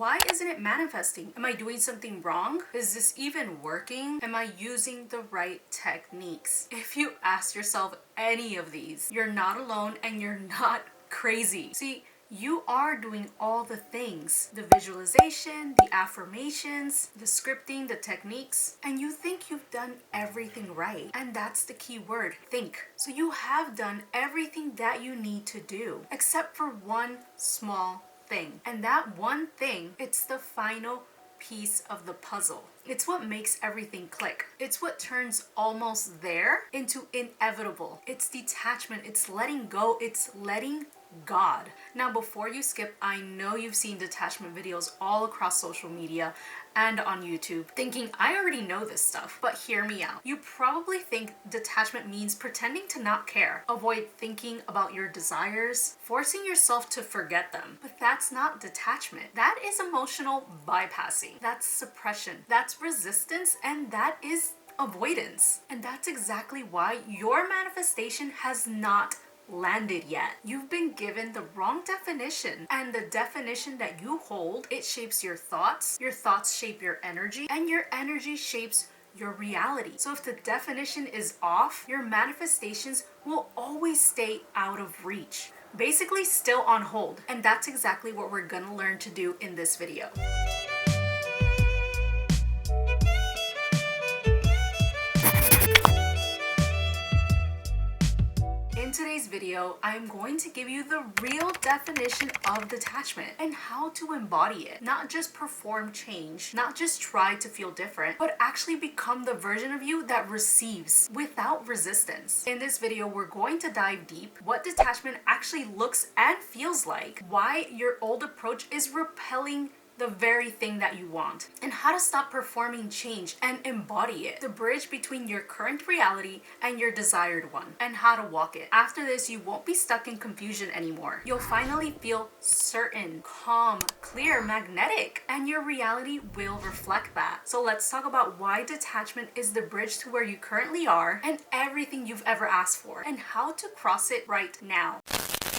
why isn't it manifesting? Am I doing something wrong? Is this even working? Am I using the right techniques? If you ask yourself any of these, you're not alone and you're not crazy. See, you are doing all the things, the visualization, the affirmations, the scripting, the techniques, and you think you've done everything right. And that's the key word, think. So you have done everything that you need to do, except for one small thing. And that one thing, it's the final piece of the puzzle. It's what makes everything click. It's what turns almost there into inevitable. It's detachment, it's letting go, it's letting God. Now, before you skip, I know you've seen detachment videos all across social media and on YouTube, thinking I already know this stuff, but hear me out. You probably think detachment means pretending to not care, avoid thinking about your desires, forcing yourself to forget them. But that's not detachment. That is emotional bypassing. That's suppression. That's resistance, and that is avoidance. And that's exactly why your manifestation has not landed yet. You've been given the wrong definition, and the definition that you hold, it shapes your thoughts shape your energy, and your energy shapes your reality. So if the definition is off, your manifestations will always stay out of reach, basically still on hold. And that's exactly what we're gonna learn to do in this video. In today's video, I'm going to give you the real definition of detachment and how to embody it. Not just perform change, not just try to feel different, but actually become the version of you that receives without resistance. In this video, we're going to dive deep what detachment actually looks and feels like, why your old approach is repelling the very thing that you want, and how to stop performing change and embody it, the bridge between your current reality and your desired one, and how to walk it. After this, you won't be stuck in confusion anymore. You'll finally feel certain, calm, clear, magnetic, and your reality will reflect that. So let's talk about why detachment is the bridge to where you currently are and everything you've ever asked for, and how to cross it right now.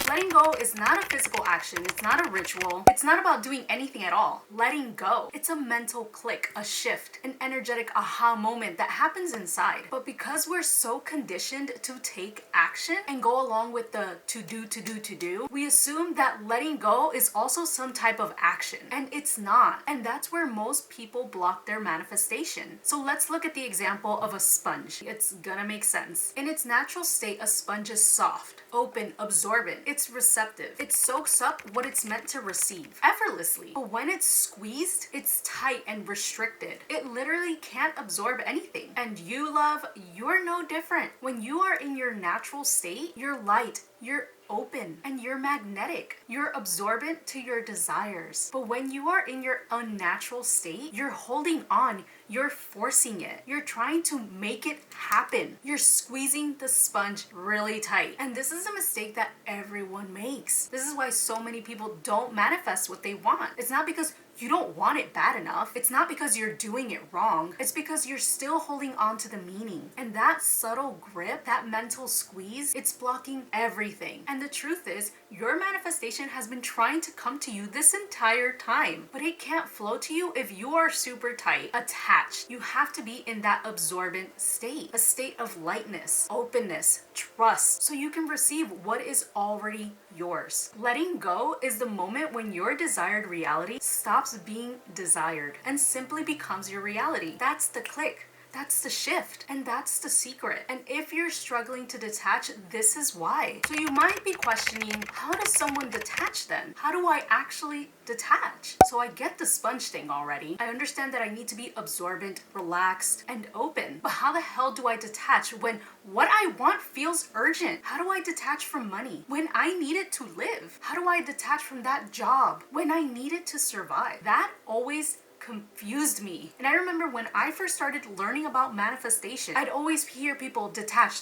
Letting go is not a physical action, it's not a ritual, it's not about doing anything at all. Letting go, it's a mental click, a shift, an energetic aha moment that happens inside. But because we're so conditioned to take action and go along with the to do, we assume that letting go is also some type of action, and it's not. And that's where most people block their manifestation. So let's look at the example of a sponge. It's gonna make sense. In its natural state, a sponge is soft, open, absorbent. It's receptive. It soaks up what it's meant to receive effortlessly. But when it's squeezed, it's tight and restricted. It literally can't absorb anything. And you, love, you're no different. When you are in your natural state, you're light, you're open, and you're magnetic. You're absorbent to your desires. But when you are in your unnatural state, you're holding on, you're forcing it. You're trying to make it happen. You're squeezing the sponge really tight. And this is a mistake that everyone makes. This is why so many people don't manifest what they want. It's not because you don't want it bad enough. It's not because you're doing it wrong. It's because you're still holding on to the meaning. And that subtle grip, that mental squeeze, it's blocking everything. And the truth is, your manifestation has been trying to come to you this entire time. But it can't flow to you if you are super tight, attached. You have to be in that absorbent state, a state of lightness, openness, trust, so you can receive what is already yours. Letting go is the moment when your desired reality stops being desired and simply becomes your reality. That's the click. That's the shift, and that's the secret. And if you're struggling to detach, this is why. So you might be questioning, how does someone detach then? How do I actually detach? So I get the sponge thing already. I understand that I need to be absorbent, relaxed, and open. But how the hell do I detach when what I want feels urgent? How do I detach from money when I need it to live? How do I detach from that job when I need it to survive? That always confused me. And I remember when I first started learning about manifestation, I'd always hear people detach.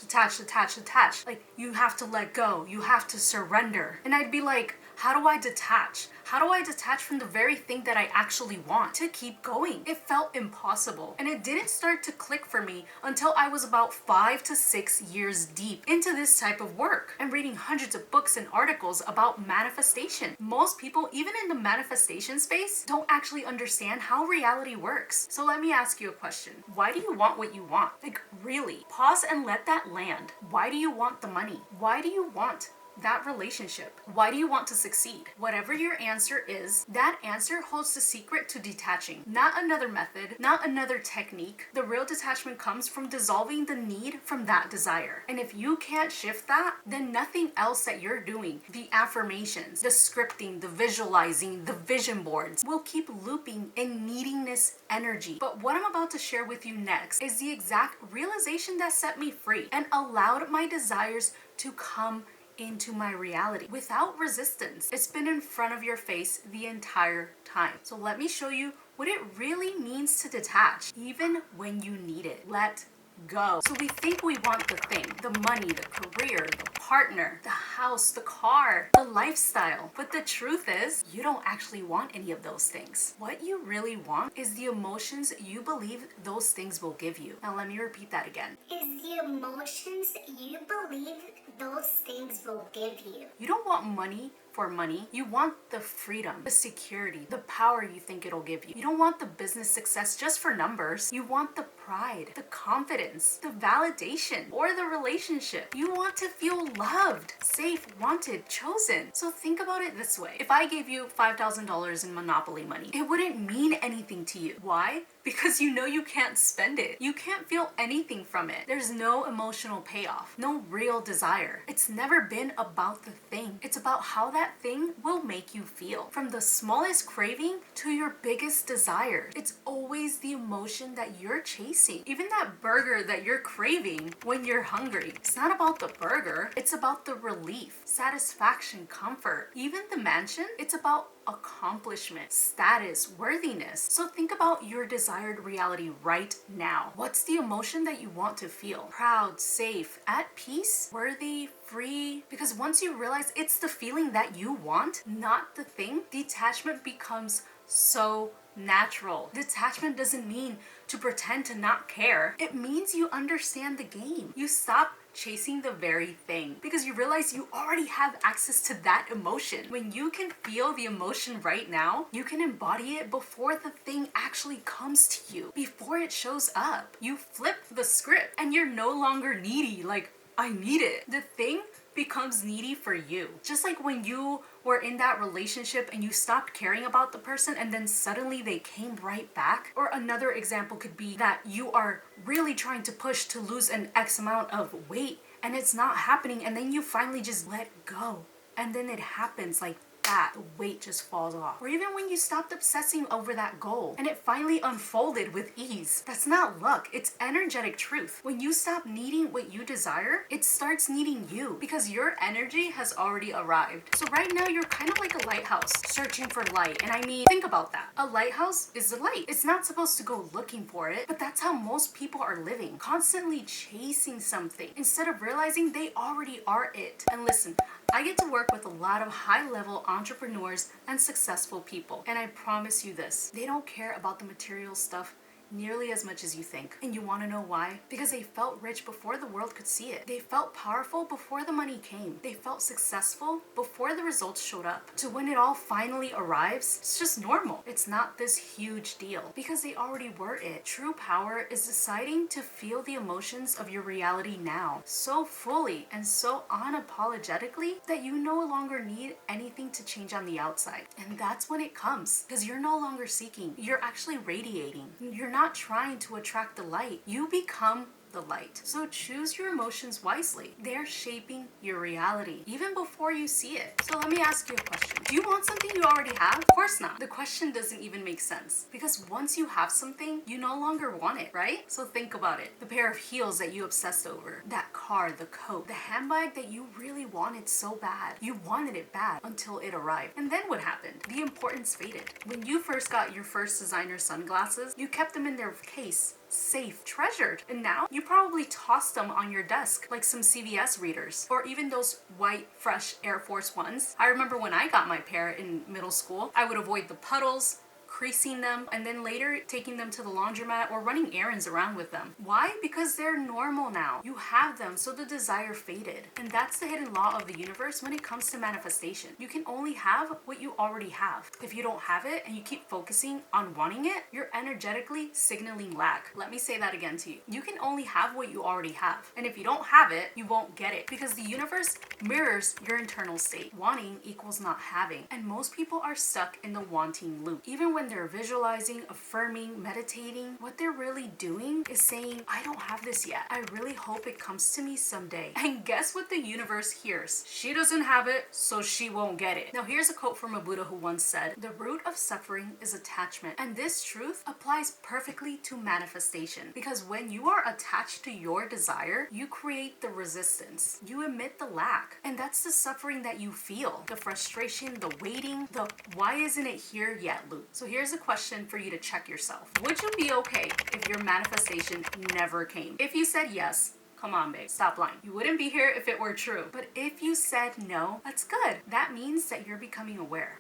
Like, you have to let go, you have to surrender. And I'd be like, How do I detach? How do I detach from the very thing that I actually want to keep going? It felt impossible. And it didn't start to click for me until I was about 5 to 6 years deep into this type of work and reading hundreds of books and articles about manifestation. Most people, even in the manifestation space, don't actually understand how reality works. So let me ask you a question. Why do you want what you want? Like, really? Pause and let that land. Why do you want the money? Why do you want that relationship? Why do you want to succeed? Whatever your answer is, that answer holds the secret to detaching. Not another method, not another technique. The real detachment comes from dissolving the need from that desire. And if you can't shift that, then nothing else that you're doing, the affirmations, the scripting, the visualizing, the vision boards, will keep looping in neediness energy. But what I'm about to share with you next is the exact realization that set me free and allowed my desires to come into my reality without resistance. It's been in front of your face the entire time. So let me show you what it really means to detach, even when you need it. Let go. So we think we want the thing, the money, the career, the partner, the house, the car, the lifestyle. But the truth is, you don't actually want any of those things. What you really want is the emotions you believe those things will give you. Now let me repeat that again. Is the emotions you believe those things will give you. You don't want money for money. You want the freedom, the security, the power you think it'll give you. You don't want the business success just for numbers. You want the pride, the confidence, the validation, or the relationship. You want to feel loved, safe, wanted, chosen. So think about it this way. If I gave you $5,000 in Monopoly money, it wouldn't mean anything to you. Why? Because you know you can't spend it. You can't feel anything from it. There's no emotional payoff, no real desire. It's never been about the thing. It's about how that thing will make you feel. From the smallest craving to your biggest desire. It's always the emotion that you're chasing. Even that burger that you're craving when you're hungry. It's not about the burger. It's about the relief, satisfaction, comfort. Even the mansion, it's about accomplishment, status, worthiness. So think about your desired reality right now. What's the emotion that you want to feel? Proud, safe, at peace, worthy, free? Because once you realize it's the feeling that you want, not the thing, detachment becomes so natural. Detachment doesn't mean to pretend to not care. It means you understand the game. You stop chasing the very thing because you realize you already have access to that emotion. When you can feel the emotion right now, you can embody it before the thing actually comes to you, before it shows up. You flip the script and you're no longer needy, like, I need it. The thing becomes needy for you. Just like when you were in that relationship and you stopped caring about the person and then suddenly they came right back. Or another example could be that you are really trying to push to lose an X amount of weight and it's not happening, and then you finally just let go and then it happens like that. The weight just falls off. Or even when you stopped obsessing over that goal and it finally unfolded with ease. That's not luck, it's energetic truth. When you stop needing what you desire, it starts needing you because your energy has already arrived. So right now you're kind of like a lighthouse searching for light. And I mean, think about that. A lighthouse is the light. It's not supposed to go looking for it, but that's how most people are living, constantly chasing something instead of realizing they already are it. And listen, I get to work with a lot of high-level entrepreneurs and successful people. And I promise you this, they don't care about the material stuff nearly as much as you think. And you want to know why? Because they felt rich before the world could see it. They felt powerful before the money came. They felt successful before the results showed up. So when it all finally arrives, it's just normal. It's not this huge deal because they already were it. True power is deciding to feel the emotions of your reality now so fully and so unapologetically that you no longer need anything to change on the outside. And that's when it comes, because you're no longer seeking. You're actually radiating. You're not trying to attract the light. You become the light. So choose your emotions wisely. They're shaping your reality even before you see it. So let me ask you a question. Do you want something you already have? Of course not. The question doesn't even make sense because once you have something, you no longer want it, right? So think about it. The pair of heels that you obsessed over, that car, the coat, the handbag that you really wanted so bad. You wanted it bad until it arrived. And then what happened? The importance faded. When you first got your first designer sunglasses, you kept them in their case safe, treasured. And now you probably toss them on your desk like some CVS readers, or even those white, fresh Air Force Ones. I remember when I got my pair in middle school, I would avoid the puddles, creasing them, and then later taking them to the laundromat or running errands around with them. Why? Because they're normal now. You have them, so the desire faded. And that's the hidden law of the universe when it comes to manifestation. You can only have what you already have. If you don't have it and you keep focusing on wanting it, you're energetically signaling lack. Let me say that again to you. You can only have what you already have. And if you don't have it, you won't get it, because the universe mirrors your internal state. Wanting equals not having. And most people are stuck in the wanting loop. Even when they're visualizing, affirming, meditating, what they're really doing is saying, I don't have this yet. I really hope it comes to me someday. And guess what the universe hears? She doesn't have it, so she won't get it. Now here's a quote from a Buddha who once said, the root of suffering is attachment. And this truth applies perfectly to manifestation, because when you are attached to your desire, you create the resistance. You emit the lack. And that's the suffering that you feel. The frustration, the waiting, the why isn't it here yet loop. So here's a question for you to check yourself. Would you be okay if your manifestation never came? If you said yes, come on, babe, stop lying. You wouldn't be here if it were true. But if you said no, that's good. That means that you're becoming aware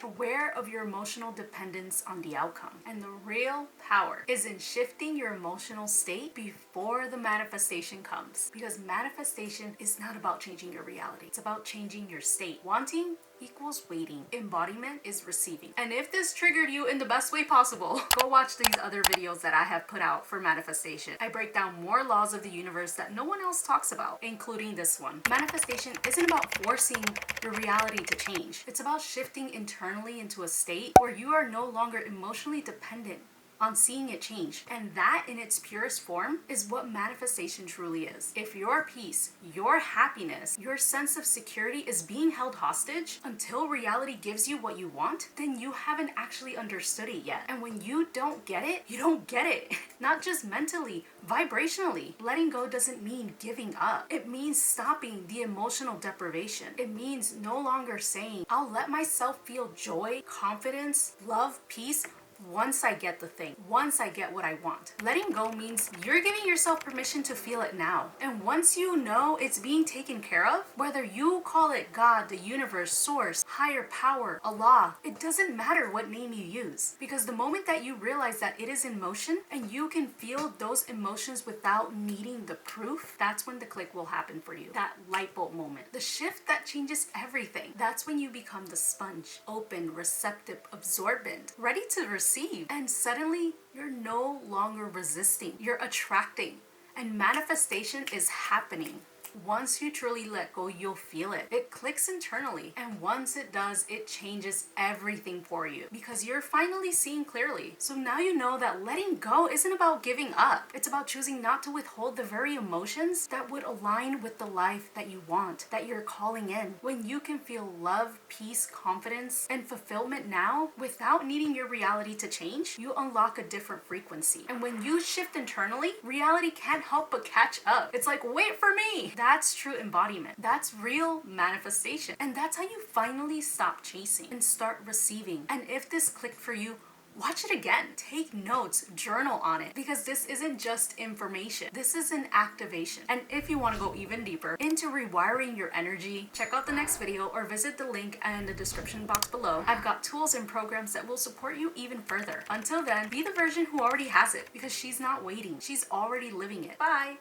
of your emotional dependence on the outcome. And the real power is in shifting your emotional state before the manifestation comes. Because manifestation is not about changing your reality. It's about changing your state. Wanting equals waiting. Embodiment is receiving. And if this triggered you in the best way possible, go watch these other videos that I have put out for manifestation. I break down more laws of the universe that no one else talks about, including this one. Manifestation isn't about forcing your reality to change. It's about shifting internally into a state where you are no longer emotionally dependent on seeing it change. And that in its purest form is what manifestation truly is. If your peace, your happiness, your sense of security is being held hostage until reality gives you what you want, then you haven't actually understood it yet. And when you don't get it, you don't get it. Not just mentally, vibrationally. Letting go doesn't mean giving up. It means stopping the emotional deprivation. It means no longer saying, I'll let myself feel joy, confidence, love, peace once I get the thing, once I get what I want. Letting go means you're giving yourself permission to feel it now. And once you know it's being taken care of, whether you call it God, the universe, source, higher power, Allah, it doesn't matter what name you use. Because the moment that you realize that it is in motion and you can feel those emotions without needing the proof, that's when the click will happen for you. That light bulb moment. The shift that changes everything. That's when you become the sponge, open, receptive, absorbent, ready to receive. And suddenly you're no longer resisting, you're attracting. And manifestation is happening. Once you truly let go, you'll feel it. It clicks internally. And once it does, it changes everything for you because you're finally seeing clearly. So now you know that letting go isn't about giving up. It's about choosing not to withhold the very emotions that would align with the life that you want, that you're calling in. When you can feel love, peace, confidence, and fulfillment now without needing your reality to change, you unlock a different frequency. And when you shift internally, reality can't help but catch up. It's like, wait for me. That's true embodiment. That's real manifestation. And that's how you finally stop chasing and start receiving. And if this clicked for you, watch it again. Take notes, journal on it, because this isn't just information. This is an activation. And if you want to go even deeper into rewiring your energy, check out the next video or visit the link in the description box below. I've got tools and programs that will support you even further. Until then, be the version who already has it, because she's not waiting. She's already living it. Bye.